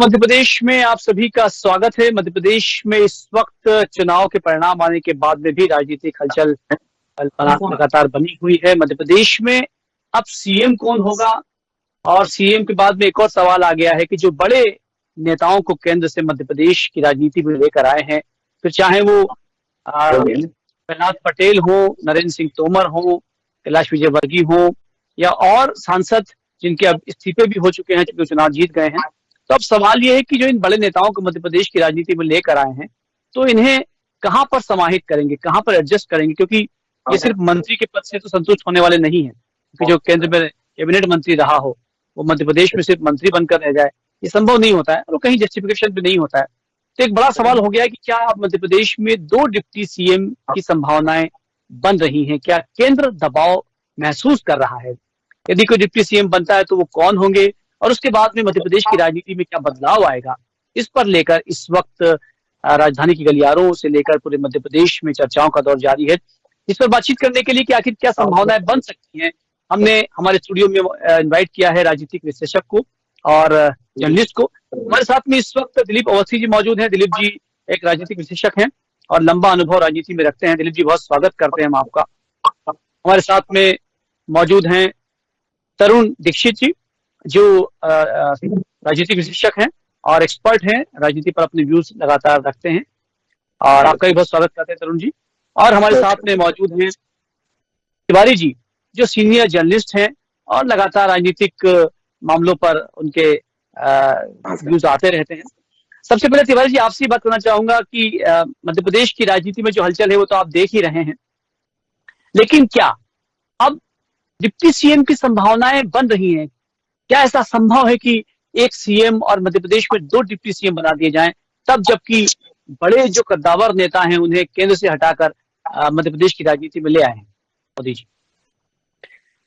मध्य प्रदेश में आप सभी का स्वागत है। मध्य प्रदेश में इस वक्त चुनाव के परिणाम आने के बाद में भी राजनीतिक हलचल लगातार बनी हुई है। मध्य प्रदेश में अब सीएम कौन होगा, और सीएम के बाद में एक और सवाल आ गया है कि जो बड़े नेताओं को केंद्र से मध्य प्रदेश की राजनीति में लेकर आए हैं, फिर चाहे वो प्रहलाद पटेल हो, नरेंद्र सिंह तोमर हो, कैलाश विजयवर्गीय हो, या और सांसद जिनके अब इस्तीफे भी हो चुके हैं क्योंकि चुनाव जीत गए हैं। तो अब सवाल ये है कि जो इन बड़े नेताओं को मध्य प्रदेश की राजनीति में लेकर आए हैं, तो इन्हें कहां पर समाहित करेंगे, कहां पर एडजस्ट करेंगे, क्योंकि ये सिर्फ मंत्री के पद से तो संतुष्ट होने वाले नहीं है। क्योंकि जो केंद्र में कैबिनेट मंत्री रहा हो वो मध्य प्रदेश में सिर्फ मंत्री बनकर रह जाए, ये संभव नहीं होता है और कहीं जस्टिफिकेशन भी नहीं होता है। तो एक बड़ा सवाल हो गया है कि क्या अब मध्य प्रदेश में 2 डिप्टी सीएम की संभावनाएं बन रही हैं? क्या केंद्र दबाव महसूस कर रहा है? यदि कोई डिप्टी सीएम बनता है तो वो कौन होंगे, और उसके बाद में मध्य प्रदेश की राजनीति में क्या बदलाव आएगा, इस पर लेकर इस वक्त राजधानी की गलियारों से लेकर पूरे मध्य प्रदेश में चर्चाओं का दौर जारी है। इस पर बातचीत करने के लिए कि आखिर क्या संभावनाएं बन सकती हैं, हमने हमारे स्टूडियो में इनवाइट किया है राजनीतिक विश्लेषक को और जर्नलिस्ट को। हमारे साथ में इस वक्त दिलीप अवस्थी जी मौजूद हैं। दिलीप जी एक राजनीतिक विश्लेषक हैं और लंबा अनुभव राजनीति में रखते हैं। दिलीप जी, बहुत स्वागत करते हैं हम आपका। हमारे साथ में मौजूद हैं तरुण दीक्षित जी, जो राजनीतिक विश्लेषक हैं और एक्सपर्ट हैं, राजनीति पर अपने व्यूज लगातार रखते हैं, और आपका भी बहुत स्वागत करते हैं तरुण जी। और हमारे साथ में मौजूद हैं तिवारी जी, जो सीनियर जर्नलिस्ट हैं और लगातार राजनीतिक मामलों पर उनके व्यूज आते रहते हैं। सबसे पहले तिवारी जी, आपसे बात करना चाहूंगा कि मध्य प्रदेश की राजनीति में जो हलचल है वो तो आप देख ही रहे हैं, लेकिन क्या अब डिप्टी सीएम की संभावनाएं बन रही हैं? क्या ऐसा संभव है कि एक सीएम और मध्य प्रदेश में 2 डिप्टी सीएम बना दिए जाएं, तब जबकि बड़े जो कद्दावर नेता हैं उन्हें केंद्र से हटाकर मध्य प्रदेश की राजनीति में ले आए हैं मोदी जी?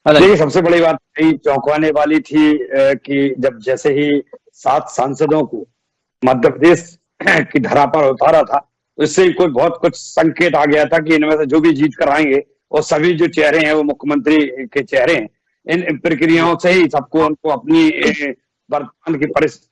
देखिए, सबसे बड़ी बात चौंकाने वाली थी कि जब जैसे ही 7 सांसदों को मध्य प्रदेश की धरा पर उतारा था, तो इससे कोई बहुत कुछ संकेत आ गया था कि इनमें से जो भी जीत कर आएंगे और सभी जो चेहरे हैं वो मुख्यमंत्री के चेहरे हैं। इन प्रक्रियाओं से ही सबको उनको अपनी वर्तमान की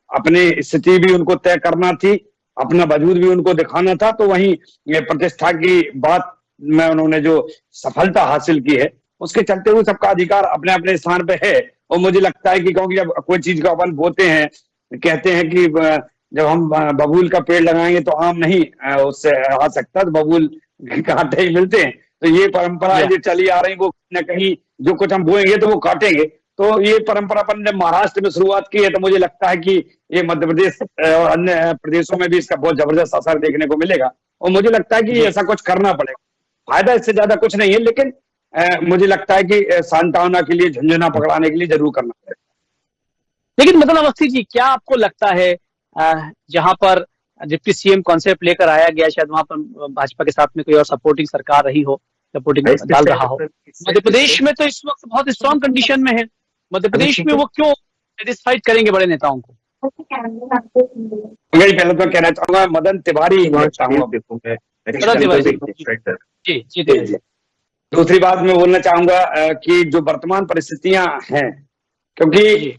अपनी स्थिति भी उनको तय करना थी, अपना वजूद भी उनको दिखाना था। तो वहीं प्रतिष्ठा की बात में उन्होंने जो सफलता हासिल की है, उसके चलते हुए सबका अधिकार अपने अपने स्थान पे है। और मुझे लगता है कि क्योंकि जब कोई चीज का अपन बोते हैं, कहते हैं कि जब हम बबूल का पेड़ लगाएंगे तो आम नहीं उससे आ सकता, तो बबूल कांटे ही मिलते हैं। तो ये परंपरा जो चली आ रही वो न कहीं जो कुछ हम बोएंगे तो वो काटेंगे। तो ये परंपरा अपन ने महाराष्ट्र में शुरुआत की है, तो मुझे लगता है कि ये मध्य प्रदेश और अन्य प्रदेशों में भी इसका बहुत जबरदस्त असर देखने को मिलेगा। और मुझे लगता है कि ऐसा कुछ करना पड़ेगा। फायदा इससे ज्यादा कुछ नहीं है, लेकिन मुझे लगता है कि सांत्वना के लिए, झुंझुना पकड़ाने के लिए जरूर करना पड़ेगा। लेकिन मतलब अवस्थी जी, क्या आपको लगता है जहां पर डिप्टी सीएम कॉन्सेप्ट लेकर आया गया, शायद वहां पर भाजपा के साथ में कोई और सपोर्टिंग सरकार रही हो, सपोर्टिंग डाल रहा हो? मध्य प्रदेश में तो इस वक्त बहुत स्ट्रॉन्ग कंडीशन में है। मध्य प्रदेश में वो क्यों सेटिस्फाइड करेंगे बड़े नेताओं को? मैं पहले तो कहना चाहूंगा मदन तिवारी जी। दूसरी बात मैं बोलना चाहूंगा कि जो वर्तमान परिस्थितियां हैं, क्योंकि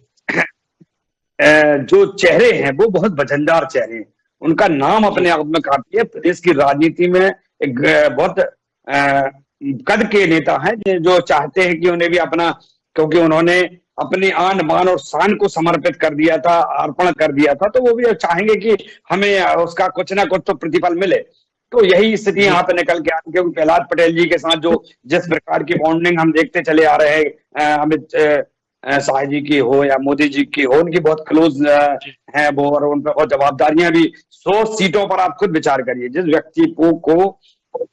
जो चेहरे हैं वो बहुत वजनदार चेहरे हैं, उनका नाम अपने आप में काफी है। प्रदेश की राजनीति में एक बहुत कद के नेता हैं जो चाहते हैं कि उन्हें भी अपना, क्योंकि उन्होंने अपनी आन बान और शान को समर्पित कर दिया था, अर्पण कर दिया था, तो वो भी चाहेंगे कि हमें उसका कुछ ना कुछ तो प्रतिफल मिले। तो यही स्थिति यहाँ पे निकल के आ रही है। क्योंकि प्रहलाद पटेल जी के साथ जो जिस प्रकार की बॉन्डिंग हम देखते चले आ रहे हैं, अमित शाह जी की हो या मोदी जी की हो, उनकी बहुत क्लोज है वो, और उन पर बहुत जवाबदारियां भी। 100 सीटों पर आप खुद विचार करिए, जिस व्यक्ति को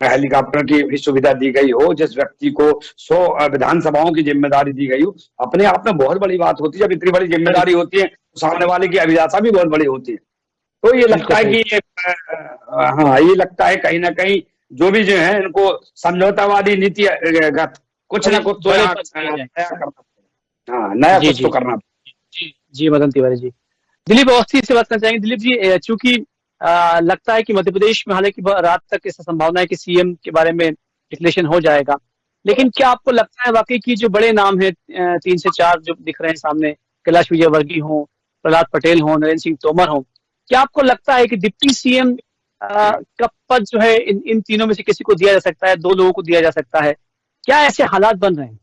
हेलीकॉप्टर की भी सुविधा दी गई हो, जिस व्यक्ति को 100 विधानसभाओं की जिम्मेदारी दी गई हो, अपने आप में बहुत बड़ी बात होती है। जब इतनी बड़ी जिम्मेदारी होती है तो सामने वाले की अभिलाषा भी बहुत बड़ी होती है। तो ये लगता है कि ये लगता है कहीं ना कहीं जो भी जो है इनको समझौतावादी नीति कुछ ना कुछ तो नया कुछ तो करना। जी मदन तिवारी जी। दिलीप अवस्थी से बात करना चाहेंगे। दिलीप जी, चूंकि लगता है कि मध्य प्रदेश में हालांकि रात तक ऐसा संभावना है कि सीएम के बारे में डिक्लेरेशन हो जाएगा, लेकिन क्या आपको लगता है वाकई की जो बड़े नाम है 3 से 4 जो दिख रहे हैं सामने, कैलाश विजयवर्गीय हो, प्रहलाद पटेल हो, नरेंद्र सिंह तोमर हो, क्या आपको लगता है कि डिप्टी सीएम का पद जो है इन तीनों में से किसी को दिया जा सकता है, 2 लोगों को दिया जा सकता है? क्या ऐसे हालात बन रहे हैं?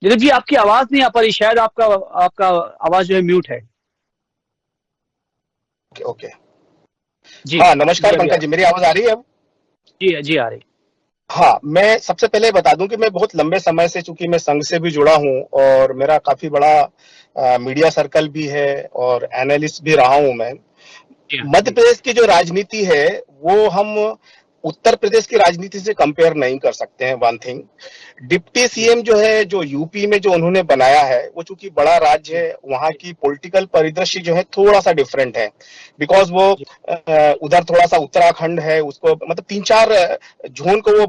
दिलीप जी, आपकी आवाज नहीं आ पा रही, शायद आपका आपका आवाज जो है म्यूट है। ओके। जी हाँ, नमस्कार अभी पंकज जी, मेरी आवाज आ रही है अब? जी आ रही। हाँ, मैं सबसे पहले बता दूं कि मैं बहुत लंबे समय से, चूंकि मैं संघ से भी जुड़ा हूं और मेरा काफी बड़ा मीडिया सर्कल भी है और एनालिस्ट भी रहा हूं मैं। मध्य प्रदेश की जो राजनीति है वो हम उत्तर प्रदेश की राजनीति से कंपेयर नहीं कर सकते हैं। वन थिंग, डिप्टी सीएम जो है, जो यूपी में जो उन्होंने बनाया है, वो चूंकि बड़ा राज्य है, वहां की पॉलिटिकल परिदृश्य जो है थोड़ा सा डिफरेंट है। बिकॉज वो उधर थोड़ा सा उत्तराखंड है, उसको मतलब 3-4 जोन को वो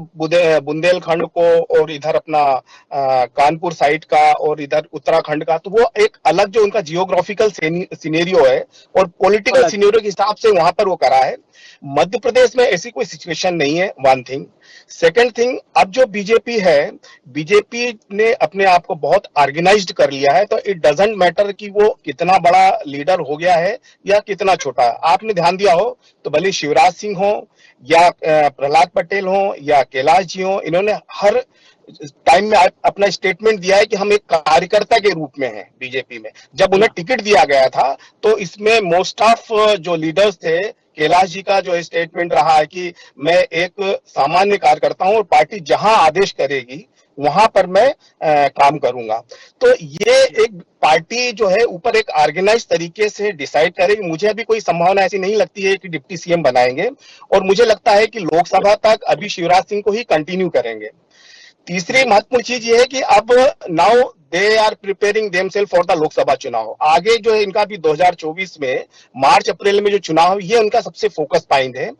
बुंदेलखंड को और इधर अपना कानपुर साइड का और इधर उत्तराखंड का, तो वो एक अलग जो उनका जियोग्राफिकल सिनेरियो है और पॉलिटिकल सिनेरियो के हिसाब से वहां पर वो करा है। मध्य प्रदेश में ऐसी कोई सिचुएशन नहीं है। One thing. सेकंड थिंग, अब जो बीजेपी है, बीजेपी ने अपने आप को बहुत ऑर्गेनाइज्ड कर लिया है, तो इट डजंट मैटर कि वो कितना बड़ा लीडर हो गया है या कितना छोटा। आपने ध्यान दिया हो तो भले शिवराज सिंह हो या प्रहलाद पटेल हो या कैलाश जी हो, इन्होंने हर टाइम में अपना स्टेटमेंट दिया है कि हम एक कार्यकर्ता के रूप में हैं बीजेपी में। जब उन्हें टिकट दिया गया था तो इसमें मोस्ट ऑफ जो लीडर्स थे, कैलाश जी का जो स्टेटमेंट रहा है कि मैं एक सामान्य कार्यकर्ता हूं और पार्टी जहां आदेश करेगी वहां पर मैं काम करूंगा। तो ये एक पार्टी जो है ऊपर एक ऑर्गेनाइज तरीके से डिसाइड करेगी। मुझे अभी कोई संभावना ऐसी नहीं लगती है कि डिप्टी सीएम बनाएंगे, और मुझे लगता है कि लोकसभा तक अभी शिवराज सिंह को ही कंटिन्यू करेंगे। तीसरी महत्वपूर्ण चीज ये है कि अब now they are preparing themselves for the Lok Sabha चुनाव। आगे जो है इनका भी 2024 में मार्च अप्रैल में जो चुनाव, ये उनका सबसे फोकस पॉइंट है।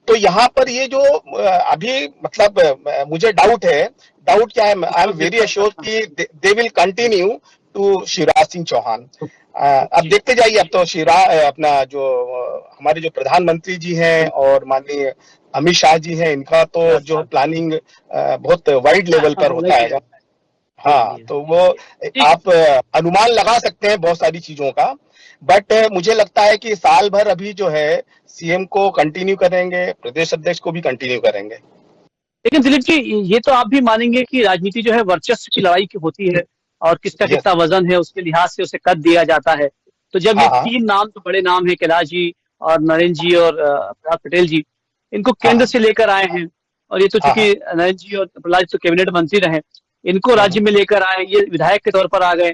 तो यहाँ पर ये जो अभी मतलब मुझे डाउट है, डाउट क्या है, आई एम वेरी अश्योर कि they will continue to Shivraj Singh Chouhan. अब देखते जाइए। अब तो शिवराज अपना जो हमारे जो प्रधानमंत्री जी हैं और माननीय अमित शाह जी हैं, इनका तो जो प्लानिंग बहुत वाइड लेवल पर होता है। हाँ, तो वो आप अनुमान लगा सकते हैं बहुत सारी चीजों का, बट मुझे लगता है कि साल भर अभी जो है सीएम को कंटिन्यू करेंगे, प्रदेश अध्यक्ष को भी कंटिन्यू करेंगे। लेकिन दिलीप जी, ये तो आप भी मानेंगे कि राजनीति जो है वर्चस्व की लड़ाई की होती है और किसका कितना वजन है उसके लिहाज से उसे कद दिया जाता है। तो जब ये 3 नाम तो बड़े नाम है, कैलाश जी और नरेंद्र जी और प्रहलाद पटेल जी, इनको केंद्र से लेकर आए हैं, और ये तो चूंकि नरेंद्र जी और प्रहलाद तो कैबिनेट मंत्री रहे, इनको राज्य में लेकर आए, ये विधायक के तौर पर आ गए,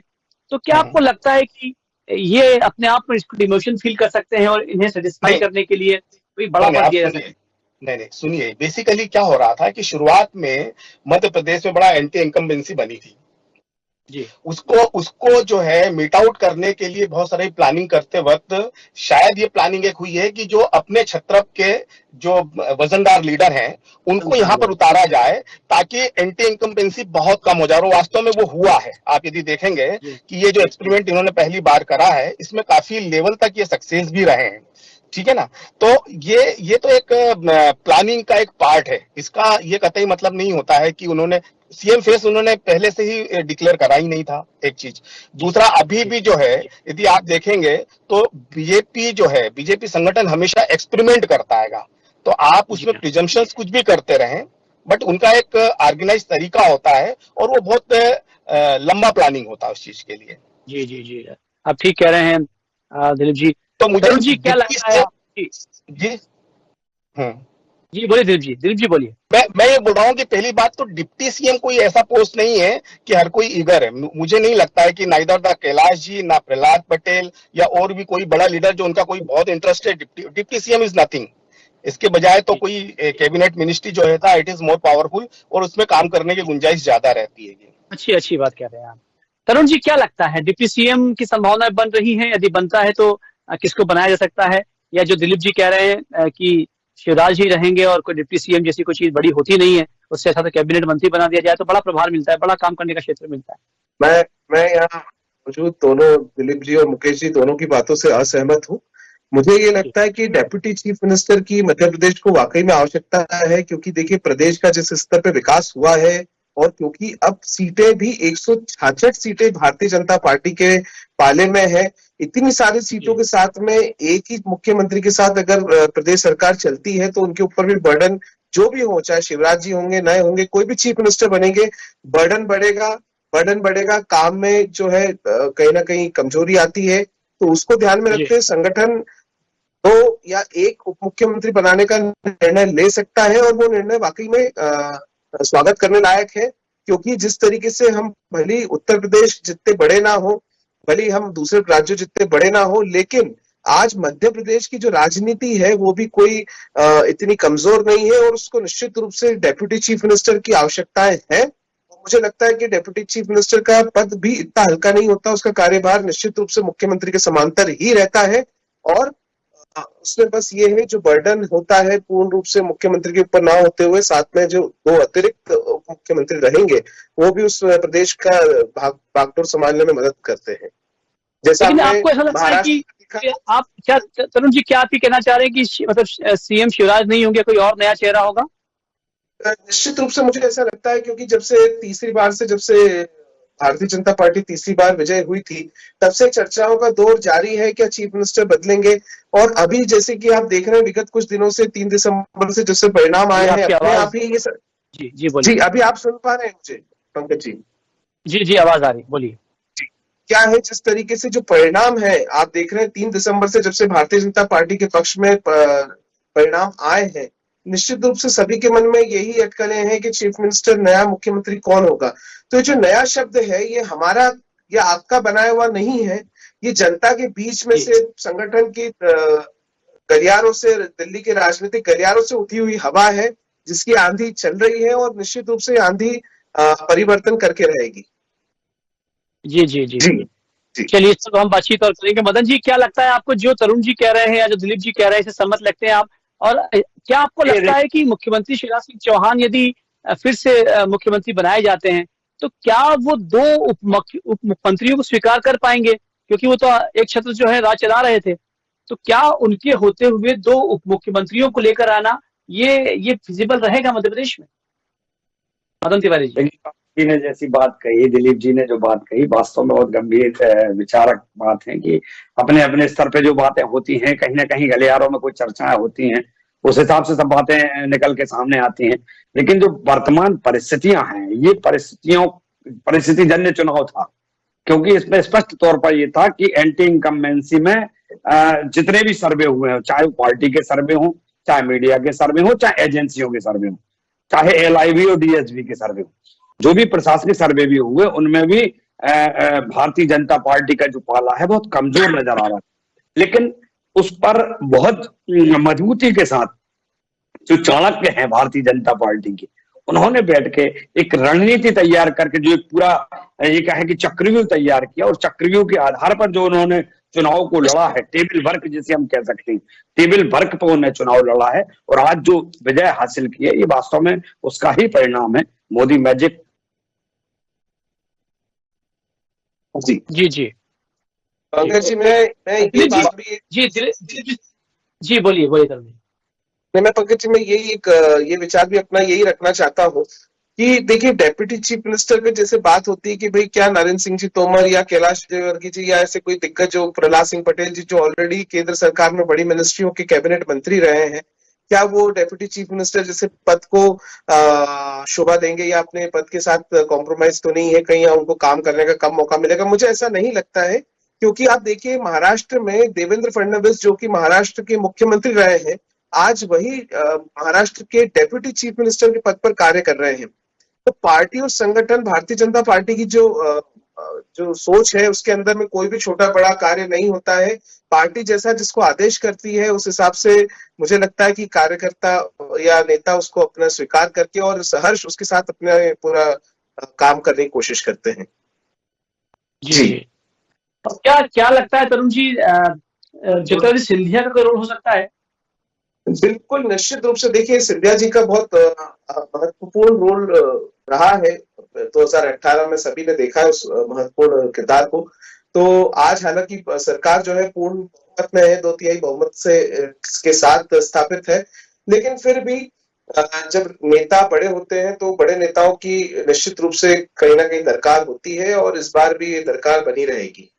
तो क्या आपको लगता है कि ये अपने आप में इसको डिमोशन फील कर सकते हैं और इन्हें सेटिस्फाई करने के लिए कोई बड़ा पद दिया जा सकता है? नहीं, सुनिए, बेसिकली क्या हो रहा था कि शुरुआत में मध्य प्रदेश में बड़ा एंटी इनकम्बेंसी बनी थी जी। उसको जो है मीट आउट करने के लिए बहुत सारी प्लानिंग करते वक्त शायद ये प्लानिंग एक हुई है कि जो अपने छत्रप के जो वजनदार लीडर हैं उनको यहाँ पर उतारा जाए ताकि एंटी इनकम्बेंसी बहुत कम हो जाए। और वास्तव में वो हुआ है। आप यदि देखेंगे कि ये जो एक्सपेरिमेंट इन्होंने पहली बार करा है, इसमें काफी लेवल तक ये सक्सेस भी रहे हैं। ठीक है ना। तो ये तो एक प्लानिंग का एक पार्ट है। इसका ये कतई मतलब नहीं होता है कि उन्होंने सीएम फेस उन्होंने पहले से ही डिक्लेयर करा ही नहीं था, एक चीज। दूसरा, अभी भी जो है यदि आप देखेंगे तो बीजेपी जो है, बीजेपी संगठन हमेशा एक्सपेरिमेंट करता है। तो आप उसमें प्रिजम्पशंस कुछ भी करते रहें, बट उनका एक ऑर्गेनाइज तरीका होता है और वो बहुत लंबा प्लानिंग होता है उस चीज के लिए। जी जी जी, आप ठीक कह रहे हैं दिलीप जी। तो मुझे जी क्या लगता है जी? जी बोलिए दिलीप जी बोलिए। मैं ये बोल रहा हूँ कि पहली बात तो डिप्टी सीएम कोई ऐसा पोस्ट नहीं है कि हर कोई ईगर है। मुझे नहीं लगता है कि नाइदर द कैलाश जी, ना प्रहलाद पटेल या और भी कोई बड़ा लीडर जो उनका कोई बहुत इंटरेस्ट है। Deputy CM is nothing. इसके बजाय तो कोई कैबिनेट मिनिस्ट्री जो है इट इज मोर पावरफुल और उसमें काम करने की गुंजाइश ज्यादा रहती है। अच्छी बात कह रहे हैं आप। तरुण जी, क्या लगता है डिप्टी सीएम की संभावनाएं बन रही हैं? यदि बनता है तो किसको बनाया जा सकता है? या जो दिलीप जी कह रहे हैं कि शिवराज ही रहेंगे और कोई डिप्टी सीएम जैसी कोई चीज बड़ी होती नहीं है, उससे अच्छा तो कैबिनेट मंत्री बना दिया जाए तो बड़ा प्रभार मिलता है, बड़ा काम करने का क्षेत्र मिलता है। मैं यहाँ मौजूद दोनों दिलीप जी और मुकेश जी दोनों की बातों से असहमत हूँ। मुझे ये लगता है कि डेप्यूटी चीफ मिनिस्टर की मध्य प्रदेश को वाकई में आवश्यकता है, क्योंकि देखिए प्रदेश का जिस स्तर पे विकास हुआ है और क्योंकि अब सीटें भी 166 सीटें भारतीय जनता पार्टी के पाले में है, इतनी सारी सीटों के साथ में एक ही मुख्यमंत्री के साथ अगर प्रदेश सरकार चलती है तो उनके ऊपर भी बर्डन जो भी हो, चाहे शिवराज जी होंगे, नए होंगे, कोई भी चीफ मिनिस्टर बनेंगे, बर्डन बढ़ेगा, काम में जो है कहीं ना कहीं कमजोरी आती है। तो उसको ध्यान में रखते संगठन दो या एक उप मुख्यमंत्री बनाने का निर्णय ले सकता है, और वो निर्णय वाकई में स्वागत करने लायक है, क्योंकि जिस तरीके से हम भले उत्तर प्रदेश जितने बड़े ना हो, भले हम दूसरे राज्यों जितने बड़े ना हो, लेकिन आज मध्य प्रदेश की जो राजनीति है वो भी कोई इतनी कमजोर नहीं है, और उसको निश्चित रूप से डेप्यूटी चीफ मिनिस्टर की आवश्यकताएं है। मुझे लगता है कि डेप्यूटी चीफ मिनिस्टर का पद भी इतना हल्का नहीं होता, उसका कार्यभार निश्चित रूप से मुख्यमंत्री के समांतर ही रहता है, और उसमें बस ये है जो बर्डन होता है पूर्ण रूप से मुख्यमंत्री के ऊपर ना होते हुए, साथ में जो 2 अतिरिक्त मुख्यमंत्री रहेंगे वो भी उस प्रदेश का भागदौड़ संभालने में मदद करते हैं। जैसा आपको ऐसा लगता है कि आप क्या तरुण जी, क्या आप ये कहना चाह रहे हैं कि मतलब सीएम शिवराज नहीं होंगे, कोई और नया चेहरा होगा? निश्चित रूप से मुझे ऐसा लगता है, क्योंकि जब से भारतीय जनता पार्टी तीसरी बार विजय हुई थी, तब से चर्चाओं का दौर जारी है, क्या चीफ मिनिस्टर बदलेंगे। और अभी जैसे कि आप देख रहे हैं विगत कुछ दिनों से 3 दिसंबर से जैसे परिणाम आए हैं, अपने आप ही ये जी अभी आप सुन पा रहे हैं मुझे पंकज जी? जी आवाज आ रही, बोलिए। क्या है, जिस तरीके से जो परिणाम है आप देख रहे हैं 3 दिसंबर से जब से भारतीय जनता पार्टी के पक्ष में परिणाम आए हैं, निश्चित रूप से सभी के मन में यही अटकलें हैं कि चीफ मिनिस्टर, नया मुख्यमंत्री कौन होगा। तो ये जो नया शब्द है ये हमारा या आपका बनाया हुआ नहीं है, ये जनता के बीच में से संगठन की गलियारों से, दिल्ली के राजनीतिक गलियारों से उठी हुई हवा है, जिसकी आंधी चल रही है, और निश्चित रूप से आंधी परिवर्तन करके रहेगी। जी। चलिए, इस पर हम बातचीत और करेंगे। मदन जी, क्या लगता है आपको, जो तरुण जी कह रहे हैं या जो दिलीप जी कह रहे हैं, इससे सहमत लगते हैं आप? और क्या आपको लगता है कि मुख्यमंत्री शिवराज सिंह चौहान यदि फिर से मुख्यमंत्री बनाए जाते हैं तो क्या वो 2 उप मुख्यमंत्रियों को स्वीकार कर पाएंगे? क्योंकि वो तो एक छत्र जो है राज चला रहे थे, तो क्या उनके होते हुए 2 उप मुख्यमंत्रियों को लेकर आना ये फिजिबल रहेगा मध्य प्रदेश में? मदन तिवारी जी ने जैसी बात कही, दिलीप जी ने जो बात कही, वास्तव में बहुत गंभीर विचारक बात है कि अपने अपने स्तर पे जो बातें होती हैं, कहीं ना कहीं गलियारों में कुछ चर्चाएं होती हैं, उस हिसाब से सब बातें निकल के सामने आती हैं। लेकिन जो वर्तमान परिस्थितियां हैं, ये परिस्थितिजन्य चुनाव था, क्योंकि इसमें स्पष्ट तौर पर यह था कि एंटी इनकम्बेंसी में जितने भी सर्वे हुए हो, चाहे वो पार्टी के सर्वे हो, चाहे मीडिया के सर्वे हो, चाहे एजेंसियों के सर्वे हो, चाहे LIV और DSV के सर्वे हो, जो भी प्रशासनिक सर्वे भी हुए, उनमें भी भारतीय जनता पार्टी का जो पाला है बहुत कमजोर नजर आ रहा है। लेकिन उस पर बहुत मजबूती के साथ जो चाणक्य हैं भारतीय जनता पार्टी के, उन्होंने बैठ के एक रणनीति तैयार करके जो एक पूरा ये कहे कि चक्रव्यूह तैयार किया, और चक्रव्यूह के आधार पर जो उन्होंने चुनाव को लड़ा है, टेबल वर्क जिसे हम कह सकते हैं, टेबल वर्क पर उन्होंने चुनाव लड़ा है, और आज जो विजय हासिल की है, ये वास्तव में उसका ही परिणाम है। मोदी मैजिक। जी पंकज जी, जी बोलिए मैं पंकज जी, मैं ये विचार भी अपना यही रखना चाहता हूँ कि देखिए, डेप्यूटी चीफ मिनिस्टर पे जैसे बात होती है कि भाई क्या नरेंद्र सिंह जी तोमर या कैलाश विजयवर्गीय जी या ऐसे कोई दिग्गज, जो प्रहलाद सिंह पटेल जी, जो ऑलरेडी केंद्र सरकार में बड़ी मिनिस्ट्रियों के कैबिनेट मंत्री रहे हैं, क्या वो डेप्यूटी चीफ मिनिस्टर जैसे पद को शोभा देंगे, या अपने पद के साथ कॉम्प्रोमाइज तो नहीं है कहीं, या उनको काम करने का कम मौका मिलेगा? मुझे ऐसा नहीं लगता है, क्योंकि आप देखिए महाराष्ट्र में देवेंद्र फडणवीस, जो कि महाराष्ट्र के मुख्यमंत्री रहे हैं, आज वही महाराष्ट्र के डेप्यूटी चीफ मिनिस्टर के पद पर कार्य कर रहे हैं। तो पार्टी और संगठन, भारतीय जनता पार्टी की जो सोच है, उसके अंदर में कोई भी छोटा बड़ा कार्य नहीं होता है। पार्टी जैसा जिसको आदेश करती है, उस हिसाब से मुझे लगता है कि कार्यकर्ता या नेता उसको अपना स्वीकार करके और सहर्ष उसके साथ अपना पूरा काम करने की कोशिश करते हैं। जी। क्या लगता है तरुण जी, ज्योतिरादित्य सिंधिया का कोई रोल हो सकता है? बिल्कुल, निश्चित रूप से। देखिए, सिंधिया जी का बहुत महत्वपूर्ण रोल रहा है 2018 में, सभी ने देखा है उस महत्वपूर्ण किरदार को। तो आज हालांकि सरकार जो है पूर्ण बहुमत में है, 2/3 बहुमत से के साथ स्थापित है, लेकिन फिर भी जब नेता बड़े होते हैं तो बड़े नेताओं की निश्चित रूप से कहीं ना कहीं दरकार होती है, और इस बार भी ये दरकार बनी रहेगी।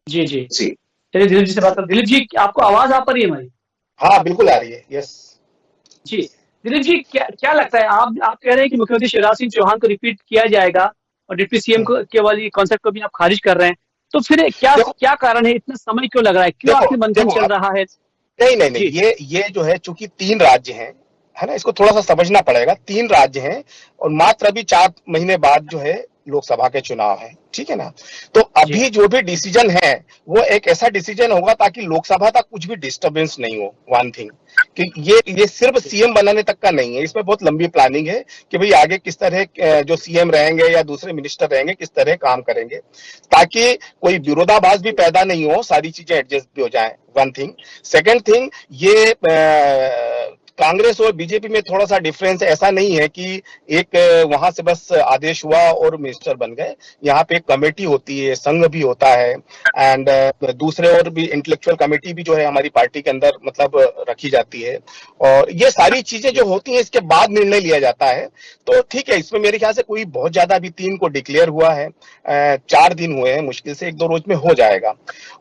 जी जी जी चलिए, दिलीप जी से बात कर। दिलीप जी, आपको आवाज आ पा रही है हमारी? हाँ बिल्कुल आ रही है। यस जी दिलीप जी, क्या क्या लगता है, आप कह रहे हैं कि मुख्यमंत्री शिवराज सिंह चौहान को रिपीट किया जाएगा और डिप्टी सीएम को के वाली कॉन्सेप्ट को भी आप खारिज कर रहे हैं, तो फिर क्या देखो क्या कारण है, इतना समय क्यों लग रहा है, क्यों देखो आखिर मंथन देखो चल अब रहा है? नहीं नहीं नहीं, जी ये जो है चूंकि 3 राज्य हैं, है ना, इसको थोड़ा सा समझना पड़ेगा। 3 राज्य हैं और मात्र अभी 4 महीने बाद जो है लोकसभा के चुनाव है, ठीक है ना। तो जी अभी जो भी डिसीजन है वो एक ऐसा डिसीजन होगा ताकि लोकसभा तक कुछ भी डिस्टरबेंस नहीं हो। वन थिंग कि ये सिर्फ सीएम बनाने तक का नहीं है, इसमें बहुत लंबी प्लानिंग है कि भाई आगे किस तरह जो सीएम रहेंगे या दूसरे मिनिस्टर रहेंगे किस तरह काम करेंगे, ताकि कोई विरोधाभास भी पैदा नहीं हो, सारी चीजें एडजस्ट भी हो जाए। One thing. सेकेंड थिंग, ये कांग्रेस और बीजेपी में थोड़ा सा डिफरेंस ऐसा नहीं है कि एक वहां से बस आदेश हुआ और मिनिस्टर बन गए। यहाँ पे एक कमेटी होती है, संघ भी होता है, एंड दूसरे और भी इंटेलेक्चुअल कमेटी भी जो है हमारी पार्टी के अंदर मतलब रखी जाती है, और ये सारी चीजें जो होती हैं इसके बाद निर्णय लिया जाता है। तो ठीक है, इसमें मेरे ख्याल से कोई बहुत ज्यादा अभी 3 को डिक्लेयर हुआ है, 4 दिन हुए हैं, मुश्किल से 1-2 रोज में हो जाएगा।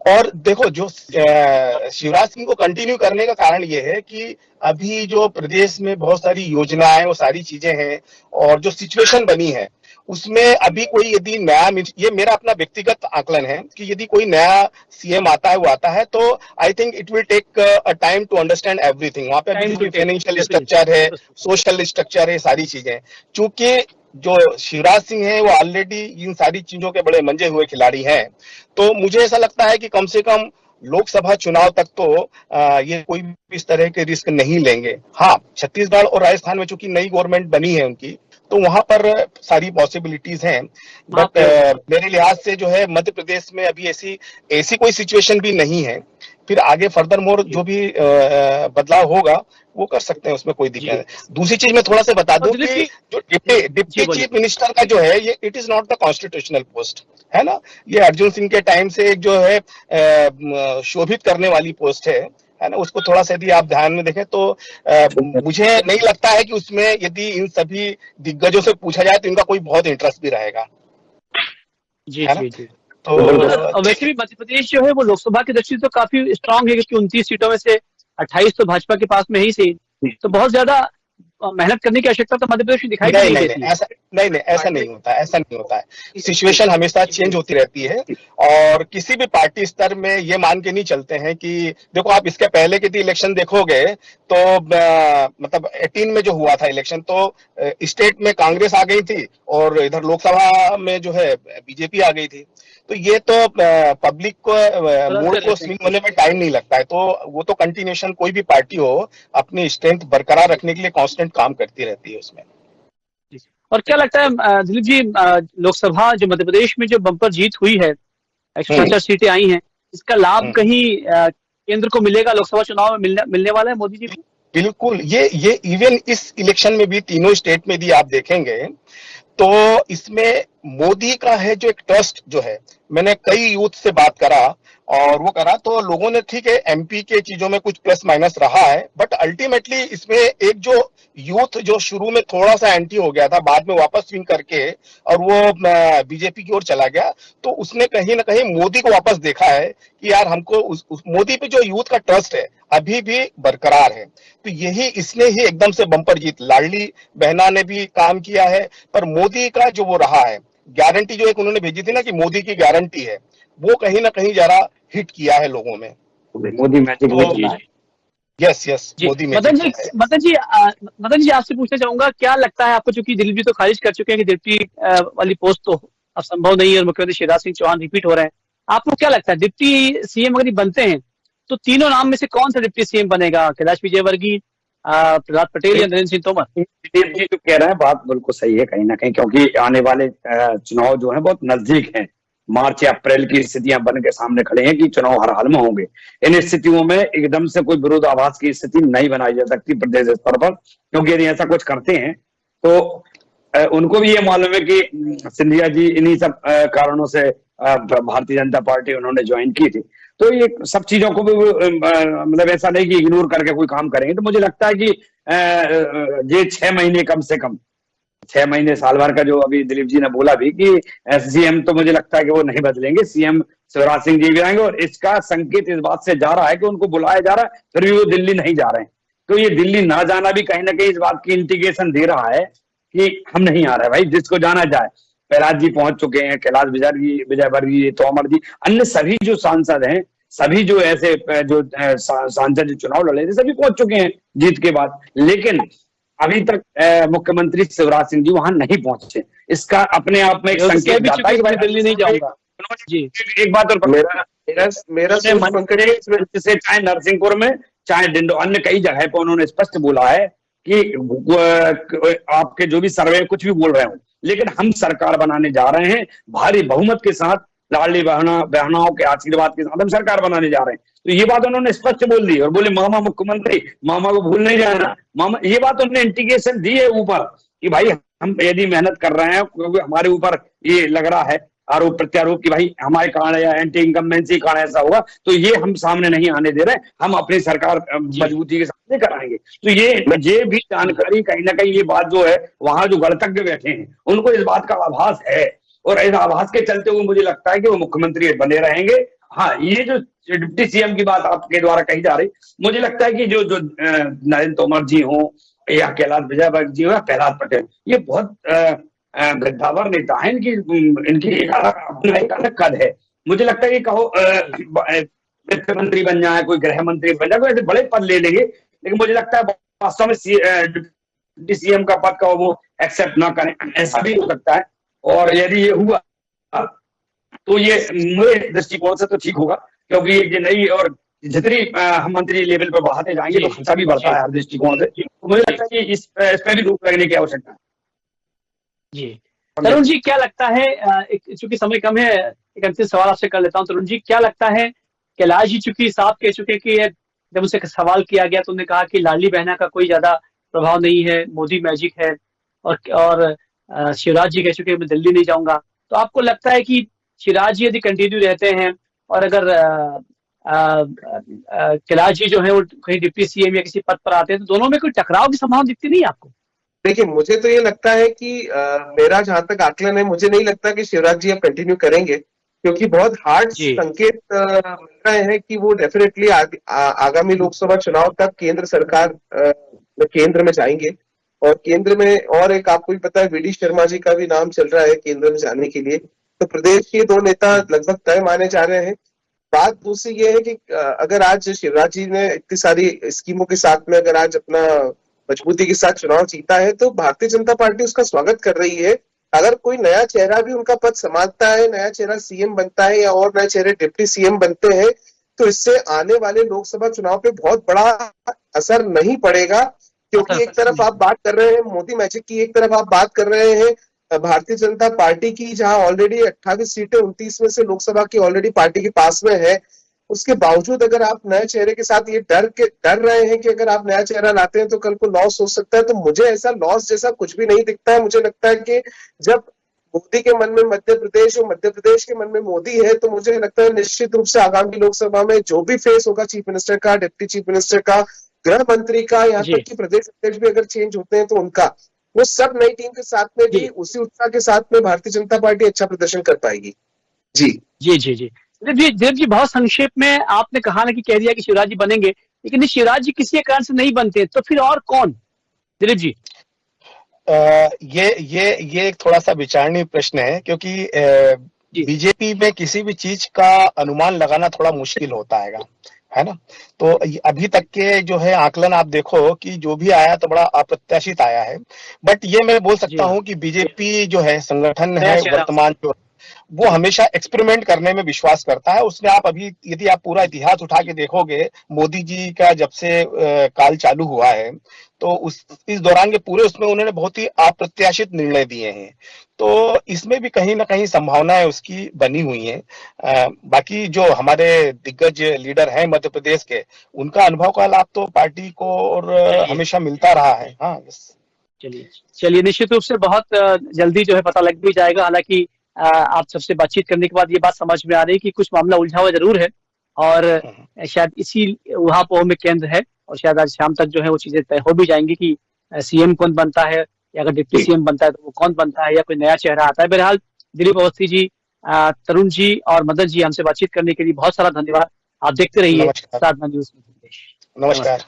और देखो जो शिवराज सिंह को कंटिन्यू करने का कारण ये है कि अभी जो प्रदेश में बहुत सारी योजनाएं वो सारी चीजें हैं, और जो सिचुएशन बनी है उसमें अभी कोई यदि नया, ये मेरा अपना व्यक्तिगत आकलन है कि यदि कोई नया सीएम आता है, वो आता है तो I think it will take a time to understand everything. वहां पे अभी कोई फाइनेंशियल स्ट्रक्चर है, सोशल स्ट्रक्चर है, सारी चीजें। चूंकि जो शिवराज सिंह है वो ऑलरेडी इन सारी चीजों के बड़े मंजे हुए खिलाड़ी हैं, तो मुझे ऐसा लगता है कि कम से कम लोकसभा चुनाव तक तो ये कोई भी इस तरह के रिस्क नहीं लेंगे। हाँ, छत्तीसगढ़ और राजस्थान में चूंकि नई गवर्नमेंट बनी है उनकी, तो वहां पर सारी पॉसिबिलिटीज हैं, बट मेरे लिहाज से जो है मध्य प्रदेश में अभी ऐसी कोई सिचुएशन भी नहीं है। फिर आगे फर्दर मोर जो भी बदलाव होगा वो कर सकते हैं, उसमें कोई दिक्कत नहीं। दूसरी चीज मैं थोड़ा सा बता दूं कि जो डिप्टी चीफ मिनिस्टर का जो है ये it is not the constitutional post, है ना। ये अर्जुन सिंह के टाइम से एक जो है शोभित करने वाली पोस्ट है ना। उसको थोड़ा सा यदि आप ध्यान में देखें तो मुझे नहीं लगता है कि उसमें यदि इन सभी दिग्गजों से पूछा जाए तो इनका कोई बहुत इंटरेस्ट भी रहेगा। जी जी जी तो वैसे भी मध्य प्रदेश जो है वो लोकसभा की दृष्टि से तो काफी स्ट्रांग है, क्योंकि 29 सीटों में से 28 तो भाजपा के पास में ही से, तो बहुत ज्यादा मेहनत करने की आवश्यकता तो मध्य प्रदेश में दिखाई नहीं देती। ऐसा नहीं होता है। सिचुएशन हमेशा चेंज होती रहती है, और किसी भी पार्टी स्तर में ये मान के नहीं चलते हैं कि देखो आप इसके पहले के इलेक्शन देखोगे तो मतलब 18 में जो हुआ था इलेक्शन, तो स्टेट में कांग्रेस आ गई थी और इधर लोकसभा में जो है बीजेपी आ गई थी। तो ये तो पब्लिक को मूड को स्विंग होने में टाइम नहीं लगता है, तो वो तो कंटिन्यूशन कोई भी पार्टी हो अपनी स्ट्रेंथ बरकरार रखने के लिए कांस्टेंट काम करती रहती है उसमें। और क्या लगता है दिलीप जी, लोकसभा जो मध्य प्रदेश में जो बम्पर जीत हुई है, 167 सीटें आई हैं, इसका लाभ कहीं केंद्र को मिलेगा, लोकसभा चुनाव में मिलने वाला है मोदी जी को? बिल्कुल। ये इवन इस इलेक्शन में भी तीनों स्टेट में भी आप देखेंगे तो इसमें मोदी का है जो एक ट्रस्ट जो है, मैंने कई यूथ से बात करा और वो करा तो लोगों ने, ठीक है एमपी के चीजों में कुछ प्लस माइनस रहा है, बट अल्टीमेटली इसमें एक जो यूथ जो शुरू में थोड़ा सा एंटी हो गया था, बाद में वापस स्विंग करके और वो बीजेपी की ओर चला गया, तो उसने कहीं ना कहीं मोदी को वापस देखा है कि यार हमको मोदी पे जो यूथ का ट्रस्ट है अभी भी बरकरार है। तो यही इसने ही एकदम से बम्पर जीत, लाडली बहना ने भी काम किया है, पर मोदी का जो वो रहा है गारंटी जो एक उन्होंने भेजी थी ना कि मोदी की गारंटी है, वो कहीं ना कहीं जरा हिट किया है लोगों में। Modi magic yes Modi magic. Madan ji आपसे पूछना चाहूंगा, क्या लगता है आपको, चूंकि दिलीप जी तो खारिज कर चुके हैं कि डिप्टी वाली पोस्ट तो अब संभव नहीं है और मुख्यमंत्री शिवराज सिंह चौहान रिपीट हो रहे हैं, आपको क्या लगता है डिप्टी सीएम अगर बनते हैं तो तीनों नाम में से कौन सा डिप्टी सीएम बनेगा? कैलाश विजयवर्गीय, प्रहलाद पटेल या नरेंद्र सिंह तोमर? दिलीप जी जो कह रहे हैं बात बिल्कुल सही है कहीं ना कहीं, क्योंकि आने वाले चुनाव जो है बहुत नजदीक हैं। मार्च या अप्रैल की स्थितियां बन के सामने खड़े हैं कि चुनाव हर हाल में होंगे। इन स्थितियों में एकदम से कोई विरोधाभास की स्थिति नहीं बनाई जा सकती प्रदेश स्तर पर, क्योंकि यदि ऐसा कुछ करते हैं तो उनको भी ये मालूम है कि सिंधिया जी इन्हीं सब कारणों से भारतीय जनता पार्टी उन्होंने ज्वाइन की थी, तो ये सब चीजों को भी मतलब ऐसा नहीं कि इग्नोर करके कोई काम करेंगे। तो मुझे लगता है कि ये 6 महीने कम से कम 6 महीने साल भर का जो अभी दिलीप जी ने बोला भी कि सीएम, तो मुझे लगता है कि वो नहीं बदलेंगे, सीएम शिवराज सिंह जी भी आएंगे। और इसका संकेत इस बात से जा रहा है कि उनको बुलाया जा रहा है, फिर भी वो दिल्ली नहीं जा रहे हैं। तो ये दिल्ली ना जाना भी कहीं ना कहीं इस बात की इंडिकेशन दे रहा है कि हम नहीं आ रहे भाई, जिसको जाना जाए। प्रहलाद जी पहुंच चुके हैं, कैलाश विजयवर्गीय, तोमर जी, अन्य सभी जो सांसद हैं, सभी जो ऐसे जो सांसद जो चुनाव लड़े थे, सभी पहुंच चुके हैं जीत के बाद। लेकिन अभी तक मुख्यमंत्री शिवराज सिंह जी वहां नहीं पहुंचे। इसका अपने आप में एक संकेत जाता है कि भाई दिल्ली नहीं जाऊंगा जी। एक बात और, मेरा से चाहे नरसिंहपुर में चाहे डिंडो, अन्य कई जगह पर उन्होंने स्पष्ट बोला है कि आपके जो भी सर्वे कुछ भी बोल रहे हो, लेकिन हम सरकार बनाने जा रहे हैं भारी बहुमत के साथ, लाडली बहनाओं के आशीर्वाद के साथ हम सरकार बनाने जा रहे हैं। तो ये बात उन्होंने स्पष्ट बोल दी और बोले मामा मुख्यमंत्री, मामा को भूल नहीं जाना मामा। ये बात उन्होंने इंडिकेशन दी है ऊपर कि भाई हम यदि मेहनत कर रहे हैं, क्योंकि हमारे ऊपर ये लग रहा है आरोप प्रत्यारोप कि भाई हमारे कारण या एंटी इनकम्बेंसी कारण ऐसा होगा, तो ये हम सामने नहीं आने दे रहे, हम अपनी सरकार मजबूती के सामने कराएंगे। तो ये भी जानकारी कहीं ना कहीं, ये बात जो है वहां जो गणतज्ञ बैठे हैं उनको इस बात का आभास है, और इस आभास के चलते हुए मुझे लगता है कि वो मुख्यमंत्री बने रहेंगे। हाँ, ये जो डिप्टी सीएम की बात आपके द्वारा कही जा रही, मुझे लगता है कि जो नरेंद्र तोमर जी हो या कैलाश विजयवर्गीय जी हो या प्रहलाद पटेल, ये बहुत गद्दावर नेता है। इनकी एक अलग कद है। मुझे लगता है कि कहो वित्त मंत्री बन जाए, कोई गृह मंत्री बन जाए, कोई ऐसे बड़े पद ले लेंगे, लेकिन मुझे लगता है वास्तव में डिप्टी सीएम का पद का वो एक्सेप्ट ना करें, ऐसा भी हो सकता है। और यदि ये हुआ तो ये मेरे दृष्टिकोण से तो ठीक होगा, क्योंकि ये नई और जितनी हम मंत्री लेवल पर बढ़ाते जाएंगे तो खर्चा भी बढ़ता है हर दृष्टिकोण से। तो मुझे लगता है कि इस पर भी रोक लगने की आवश्यकता है। जी तरुण जी, क्या लगता है, चूंकि समय कम है, एक अंतिम सवाल आपसे कर लेता हूं। तरुण जी, क्या लगता है, कैलाश जी चूंकि साफ कह चुके कि जब उनसे सवाल किया गया तो उन्होंने कहा कि लाडली बहना का कोई ज्यादा प्रभाव नहीं है, मोदी मैजिक है, और शिवराज जी कह चुके मैं दिल्ली नहीं जाऊंगा। तो आपको लगता है कि शिवराज जी यदि कंटिन्यू रहते हैं और अगर कैलाश जी जो है वो कहीं डिप्टी सीएम या किसी पद पर आते हैं, तो दोनों में कोई टकराव की संभावना दिखती नहीं आपको? देखिए, मुझे तो ये लगता है कि मेरा जहां तक आकलन है, मुझे नहीं लगता कि शिवराज जी अब कंटिन्यू करेंगे, क्योंकि बहुत हार्ड संकेत मिल रहे हैं कि वो डेफिनेटली आगामी लोकसभा चुनाव तक केंद्र सरकार केंद्र में जाएंगे। और केंद्र में, और एक आपको भी पता है, वीडी शर्मा जी का भी नाम चल रहा है केंद्र में जाने के लिए। तो प्रदेश के 2 नेता लगभग तय माने जा रहे हैं। बात दूसरी ये है कि अगर आज शिवराज जी ने इतनी सारी स्कीमों के साथ में अगर आज अपना मजबूती के साथ चुनाव जीता है, तो भारतीय जनता पार्टी उसका स्वागत कर रही है। अगर कोई नया चेहरा भी उनका पद संभालता है, नया चेहरा सीएम बनता है या और नए चेहरे डिप्टी सीएम बनते हैं, तो इससे आने वाले लोकसभा चुनाव पे बहुत बड़ा असर नहीं पड़ेगा। क्योंकि एक तरफ आप बात कर रहे हैं मोदी मैजिक की, एक तरफ आप बात कर रहे हैं भारतीय जनता पार्टी की, जहां ऑलरेडी 28 सीटें 29 में से लोकसभा की ऑलरेडी पार्टी के पास में है। उसके बावजूद अगर आप नए चेहरे के साथ ये डर रहे हैं कि अगर आप नया चेहरा लाते हैं तो कल को लॉस हो सकता है, तो मुझे ऐसा लॉस जैसा कुछ भी नहीं दिखता है। मुझे लगता है कि जब मोदी के मन में मध्य प्रदेश और मध्य प्रदेश के मन में मोदी है, तो मुझे लगता है निश्चित रूप से आगामी लोकसभा में जो भी फेस होगा चीफ मिनिस्टर का, डिप्टी चीफ मिनिस्टर का, गृह मंत्री का, यहाँ तक कि प्रदेश अध्यक्ष भी अगर चेंज होते हैं तो उनका, वो सब नई टीम के साथ में भी उसी उत्साह के साथ में भारतीय जनता पार्टी अच्छा प्रदर्शन कर पाएगी। जी जी जी जी दिलीप जी, बहुत संक्षेप में आपने कहा ना कि कह दिया कि शिवराज जी बनेंगे, लेकिन शिवराज जी किसी कारण से नहीं बनते, तो फिर और कौन? दिलीप जी, ये एक थोड़ा सा विचारणीय प्रश्न है, क्योंकि बीजेपी में किसी भी चीज का अनुमान लगाना थोड़ा मुश्किल होता है ना। तो अभी तक के जो है आकलन आप देखो कि जो भी आया तो बड़ा अप्रत्याशित आया है। बट ये मैं बोल सकता हूं कि बीजेपी जो है संगठन है वर्तमान, जो वो हमेशा एक्सपेरिमेंट करने में विश्वास करता है। उसमें आप अभी यदि आप पूरा इतिहास उठा के देखोगे, मोदी जी का जब से काल चालू हुआ है, तो इस दौरान के पूरे उसमें उन्होंने बहुत ही अप्रत्याशित निर्णय दिए हैं। तो इसमें भी कहीं ना कहीं संभावनाएं उसकी बनी हुई हैं। बाकी जो हमारे दिग्गज लीडर हैं मध्य प्रदेश के, उनका अनुभव का लाभ तो पार्टी को और हमेशा मिलता रहा है। हाँ, चलिए निश्चित रूप से बहुत जल्दी जो है पता लग भी जाएगा। हालांकि आप सबसे बातचीत करने के बाद ये बात समझ में आ रही है कि कुछ मामला उलझा हुआ जरूर है, और शायद इसी उहापोह में केंद्र है, और शायद आज शाम तक जो है वो चीजें तय हो भी जाएंगी कि सीएम कौन बनता है, या अगर डिप्टी सीएम बनता है तो वो कौन बनता है, या कोई नया चेहरा आता है। बहरहाल दिलीप अवस्थी जी, तरुण जी और मदन जी, हमसे बातचीत करने के लिए बहुत सारा धन्यवाद। आप देखते रहिए साधना न्यूज़ मध्य प्रदेश। नमस्कार।